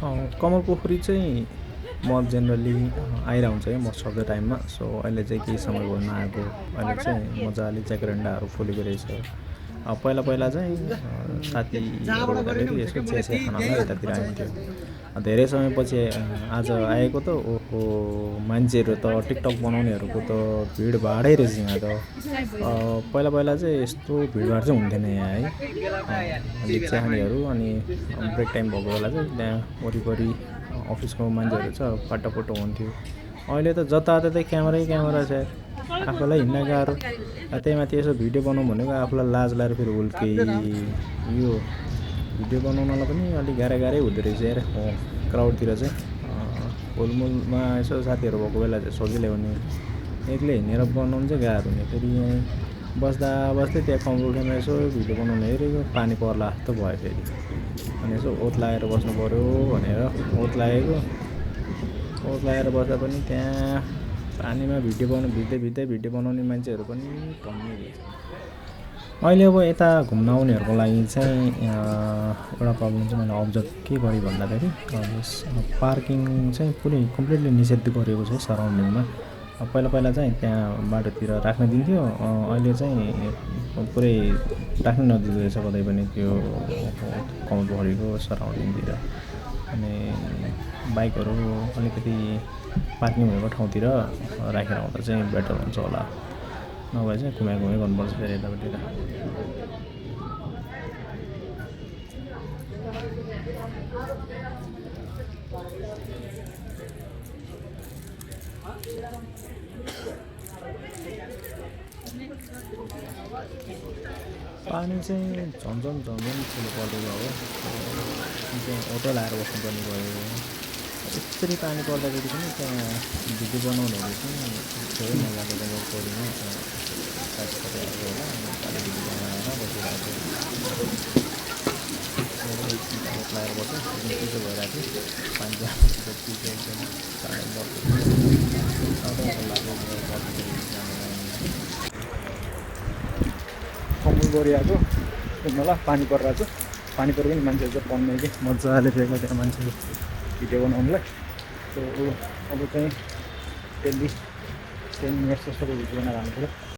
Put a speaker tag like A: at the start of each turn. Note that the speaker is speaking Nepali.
A: कमल पोखरी चाहिँ म जेनरली आइरहन्छ क्या मोस्ट अफ द टाइममा। सो अहिले चाहिँ केही समय भयो नआएको। अहिले चाहिँ मजाले ज्याकेरेन्डाहरू फुलेको रहेछ। पहिला पहिला चाहिँ साथीहरू हुँदाखेरि यसो चिया खानलाई यतातिर आइन्थ्यो। धेरै समयपछि आज आएको त ओहो, मान्छेहरू त टिकटक बनाउनेहरूको त भिडभाडै रहेछ यहाँ त। पहिला पहिला चाहिँ यस्तो भिडभाड चाहिँ हुन्थेन यहाँ है। अलिक चिया खानेहरू अनि ब्रेक टाइम भएको बेला चाहिँ त्यहाँ वरिपरि अफिसको मान्छेहरू छ पाटोपोटो हुन्थ्यो। अहिले त जताततै क्यामेरा छ। आफूलाई हिँड्न गाह्रो, त्यही माथि यसो भिडियो बनाउँ भनेको आफूलाई लाज लागेर फेरि हुल्के यो भिडियो बनाउनलाई पनि अलिक गाह्रै हुँदो रहेछ यार। क्राउडतिर चाहिँ हुलमुलमा यसो साथीहरू भएको बेला चाहिँ सजिलै हुने, एक्लै हिँडेर बनाउनु चाहिँ गाह्रो हुने। फेरि यहाँ बस्दा बस्दै त्यहाँ कम्प्युटरमा यसो भिडियो बनाउनु हेरेको पानी पर्ला जस्तो भयो। फेरि अनि यसो ओत लगाएर बस्नु पऱ्यो भनेर ओत लगाएर बस्दा पनि त्यहाँ पानीमा भिडियो भिज्दै भिडियो बनाउने मान्छेहरू पनि कम्मै रहेछ। अहिले अब यता घुम्न आउनेहरूको लागि चाहिँ एउटा प्रब्लम चाहिँ मैले अब्जर्भ के गरेँ भन्दाखेरि पार्किङ चाहिँ पुरै कम्प्लिटली निषेध गरेको छ सराउन्डिङमा। पहिला पहिला चाहिँ त्यहाँ बाटोतिर राख्न दिन्थ्यो, अहिले चाहिँ पुरै राख्न नदिँदो रहेछ कतै पनि त्यो कमल पोखरीको सराउन्डिङतिर। अनि बाइकहरू अलिकति पार्किङ भएको ठाउँतिर राखेर आउँदा चाहिँ बेटर हुन्छ होला, नभए चाहिँ घुमाइ गर्नुपर्छ फेरि यतापट्टि। पानी चाहिँ झन्झन ठुलो पर्दै गयो। त्यहाँ होटल आएर बस्नुपर्ने भयो। यसरी पानी पर्दाखेरि पनि त्यहाँ भिडियो बनाउनेहरू चाहिँ धेरै मजाले जग्गा पऱ्यो साथीहरू होला अनि भिडियो बनाएर बसिरहेको लगाएर बस्यो। एकदम चिसो भइरहेको थियो, पानी चिसो एकदम कम्बल गरिआएको ल पानी परिरहेको छ। पानी पऱ्यो पनि मान्छेहरू चाहिँ पढ्ने कि मजाले फेर्छ त्यहाँ मान्छेहरू भिडियो बनाउनुलाई। अब चाहिँ डेली 10 मिनट जस्तो भिडियो बनाएर हाल्नु पऱ्यो।